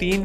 3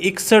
61،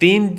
3